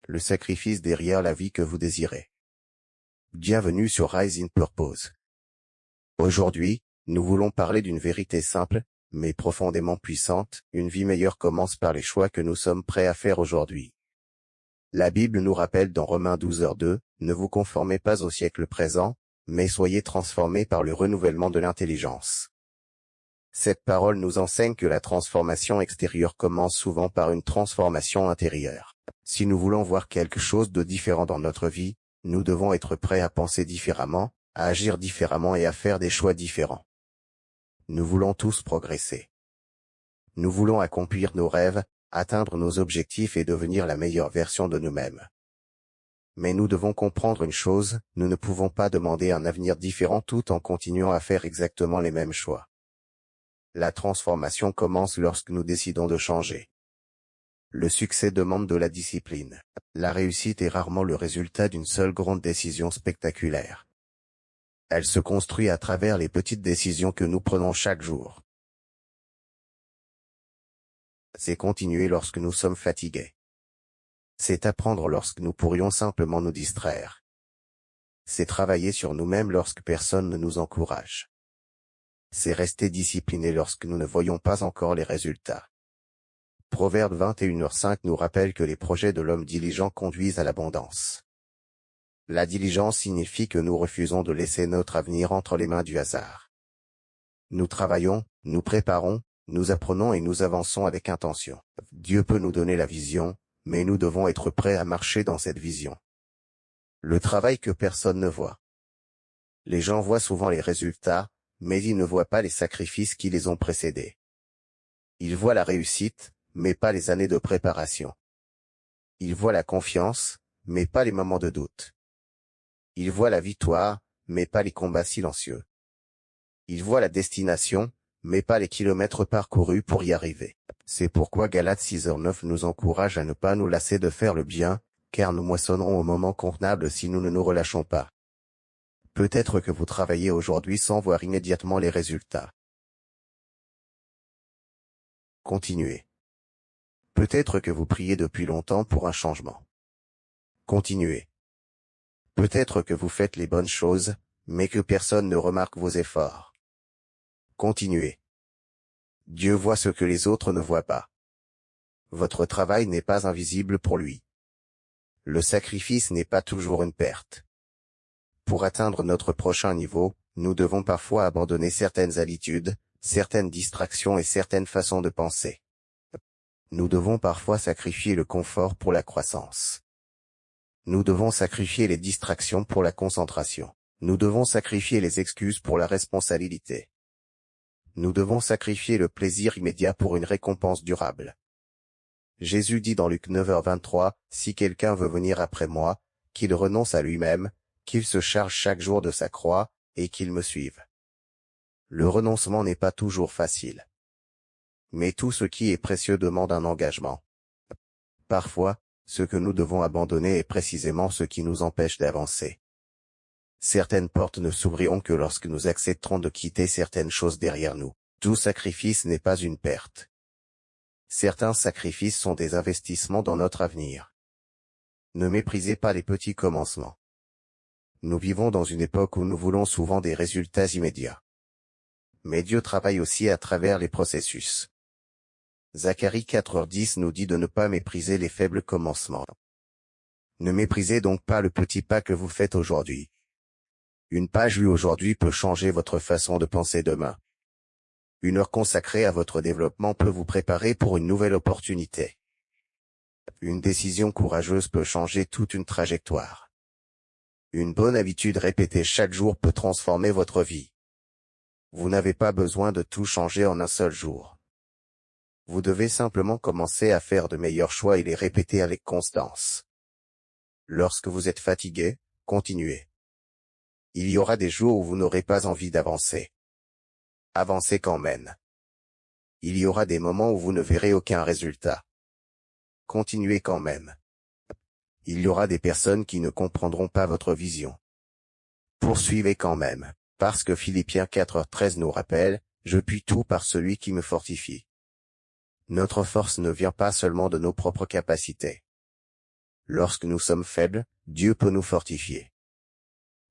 le sacrifice derrière la vie que vous désirez. Bienvenue sur Rise in Purpose. Aujourd'hui, nous voulons parler d'une vérité simple, mais profondément puissante. Une vie meilleure commence par les choix que nous sommes prêts à faire aujourd'hui. La Bible nous rappelle dans Romains 12:2, « Ne vous conformez pas au siècle présent, mais soyez transformés par le renouvellement de l'intelligence. » Cette parole nous enseigne que la transformation extérieure commence souvent par une transformation intérieure. Si nous voulons voir quelque chose de différent dans notre vie, nous devons être prêts à penser différemment, à agir différemment et à faire des choix différents. Nous voulons tous progresser. Nous voulons accomplir nos rêves, atteindre nos objectifs et devenir la meilleure version de nous-mêmes. Mais nous devons comprendre une chose, nous ne pouvons pas demander un avenir différent tout en continuant à faire exactement les mêmes choix. La transformation commence lorsque nous décidons de changer. Le succès demande de la discipline. La réussite est rarement le résultat d'une seule grande décision spectaculaire. Elle se construit à travers les petites décisions que nous prenons chaque jour. C'est continuer lorsque nous sommes fatigués. C'est apprendre lorsque nous pourrions simplement nous distraire. C'est travailler sur nous-mêmes lorsque personne ne nous encourage. C'est rester discipliné lorsque nous ne voyons pas encore les résultats. Proverbe 21h5 nous rappelle que les projets de l'homme diligent conduisent à l'abondance. La diligence signifie que nous refusons de laisser notre avenir entre les mains du hasard. Nous travaillons, nous préparons, nous apprenons et nous avançons avec intention. Dieu peut nous donner la vision, mais nous devons être prêts à marcher dans cette vision. Le travail que personne ne voit. Les gens voient souvent les résultats, mais ils ne voient pas les sacrifices qui les ont précédés. Ils voient la réussite, mais pas les années de préparation. Ils voient la confiance, mais pas les moments de doute. Ils voient la victoire, mais pas les combats silencieux. Ils voient la destination, mais pas les kilomètres parcourus pour y arriver. C'est pourquoi Galates 6:9 nous encourage à ne pas nous lasser de faire le bien, car nous moissonnerons au moment convenable si nous ne nous relâchons pas. Peut-être que vous travaillez aujourd'hui sans voir immédiatement les résultats. Continuez. Peut-être que vous priez depuis longtemps pour un changement. Continuez. Peut-être que vous faites les bonnes choses, mais que personne ne remarque vos efforts. Continuez. Dieu voit ce que les autres ne voient pas. Votre travail n'est pas invisible pour lui. Le sacrifice n'est pas toujours une perte. Pour atteindre notre prochain niveau, nous devons parfois abandonner certaines habitudes, certaines distractions et certaines façons de penser. Nous devons parfois sacrifier le confort pour la croissance. Nous devons sacrifier les distractions pour la concentration. Nous devons sacrifier les excuses pour la responsabilité. Nous devons sacrifier le plaisir immédiat pour une récompense durable. Jésus dit dans Luc 9h23, « Si quelqu'un veut venir après moi, qu'il renonce à lui-même, qu'il se charge chaque jour de sa croix, et qu'il me suive. » Le renoncement n'est pas toujours facile. Mais tout ce qui est précieux demande un engagement. Parfois, ce que nous devons abandonner est précisément ce qui nous empêche d'avancer. Certaines portes ne s'ouvriront que lorsque nous accepterons de quitter certaines choses derrière nous. Tout sacrifice n'est pas une perte. Certains sacrifices sont des investissements dans notre avenir. Ne méprisez pas les petits commencements. Nous vivons dans une époque où nous voulons souvent des résultats immédiats. Mais Dieu travaille aussi à travers les processus. Zacharie 4h10 nous dit de ne pas mépriser les faibles commencements. Ne méprisez donc pas le petit pas que vous faites aujourd'hui. Une page lue aujourd'hui peut changer votre façon de penser demain. Une heure consacrée à votre développement peut vous préparer pour une nouvelle opportunité. Une décision courageuse peut changer toute une trajectoire. Une bonne habitude répétée chaque jour peut transformer votre vie. Vous n'avez pas besoin de tout changer en un seul jour. Vous devez simplement commencer à faire de meilleurs choix et les répéter avec constance. Lorsque vous êtes fatigué, continuez. Il y aura des jours où vous n'aurez pas envie d'avancer. Avancez quand même. Il y aura des moments où vous ne verrez aucun résultat. Continuez quand même. Il y aura des personnes qui ne comprendront pas votre vision. Poursuivez quand même, parce que Philippiens 4h13 nous rappelle, « Je puis tout par celui qui me fortifie ». Notre force ne vient pas seulement de nos propres capacités. Lorsque nous sommes faibles, Dieu peut nous fortifier.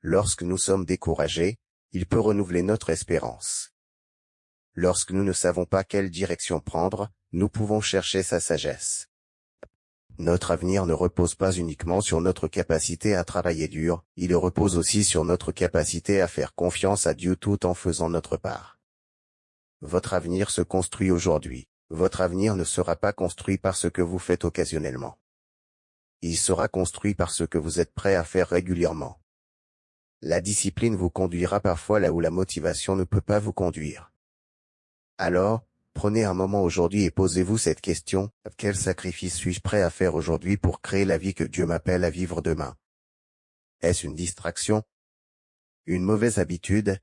Lorsque nous sommes découragés, il peut renouveler notre espérance. Lorsque nous ne savons pas quelle direction prendre, nous pouvons chercher sa sagesse. Notre avenir ne repose pas uniquement sur notre capacité à travailler dur, il repose aussi sur notre capacité à faire confiance à Dieu tout en faisant notre part. Votre avenir se construit aujourd'hui. Votre avenir ne sera pas construit par ce que vous faites occasionnellement. Il sera construit par ce que vous êtes prêt à faire régulièrement. La discipline vous conduira parfois là où la motivation ne peut pas vous conduire. Alors, prenez un moment aujourd'hui et posez-vous cette question, quel sacrifice suis-je prêt à faire aujourd'hui pour créer la vie que Dieu m'appelle à vivre demain? Est-ce une distraction? Une mauvaise habitude?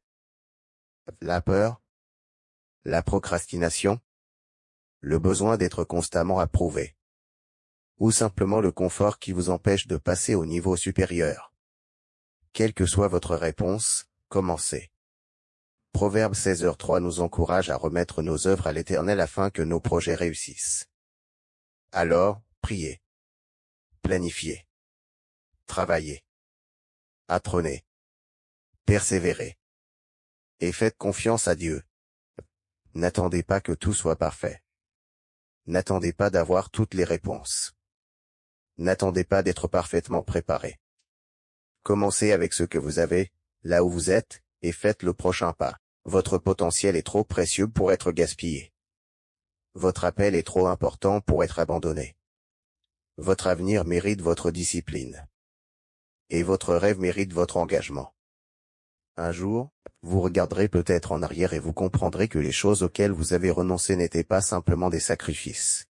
La peur? La procrastination? Le besoin d'être constamment approuvé? Ou simplement le confort qui vous empêche de passer au niveau supérieur? Quelle que soit votre réponse, commencez. Proverbe 16h3 nous encourage à remettre nos œuvres à l'Éternel afin que nos projets réussissent. Alors, priez. Planifiez. Travaillez. Apprenez. Persévérez. Et faites confiance à Dieu. N'attendez pas que tout soit parfait. N'attendez pas d'avoir toutes les réponses. N'attendez pas d'être parfaitement préparé. Commencez avec ce que vous avez, là où vous êtes, et faites le prochain pas. Votre potentiel est trop précieux pour être gaspillé. Votre appel est trop important pour être abandonné. Votre avenir mérite votre discipline. Et votre rêve mérite votre engagement. Un jour, vous regarderez peut-être en arrière et vous comprendrez que les choses auxquelles vous avez renoncé n'étaient pas simplement des sacrifices.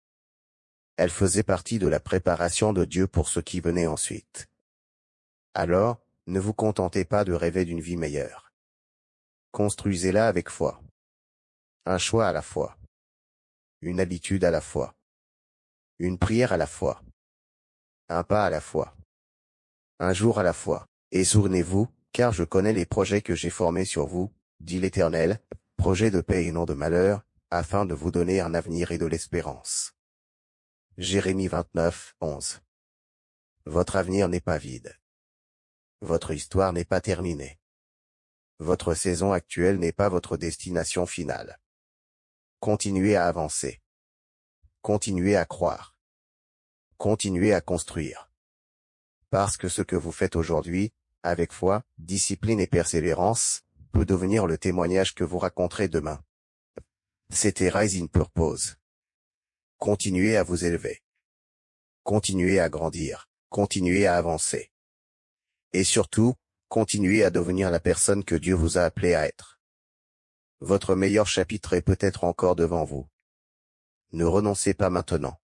Elles faisaient partie de la préparation de Dieu pour ce qui venait ensuite. Alors, ne vous contentez pas de rêver d'une vie meilleure. Construisez-la avec foi. Un choix à la fois. Une habitude à la fois. Une prière à la fois. Un pas à la fois. Un jour à la fois. Et souvenez-vous, car je connais les projets que j'ai formés sur vous, dit l'Éternel, projets de paix et non de malheur, afin de vous donner un avenir et de l'espérance. Jérémie 29, 11. Votre avenir n'est pas vide. Votre histoire n'est pas terminée. Votre saison actuelle n'est pas votre destination finale. Continuez à avancer. Continuez à croire. Continuez à construire. Parce que ce que vous faites aujourd'hui, avec foi, discipline et persévérance, peut devenir le témoignage que vous raconterez demain. C'était Rise in Purpose. Continuez à vous élever. Continuez à grandir. Continuez à avancer. Et surtout, continuez à devenir la personne que Dieu vous a appelé à être. Votre meilleur chapitre est peut-être encore devant vous. Ne renoncez pas maintenant.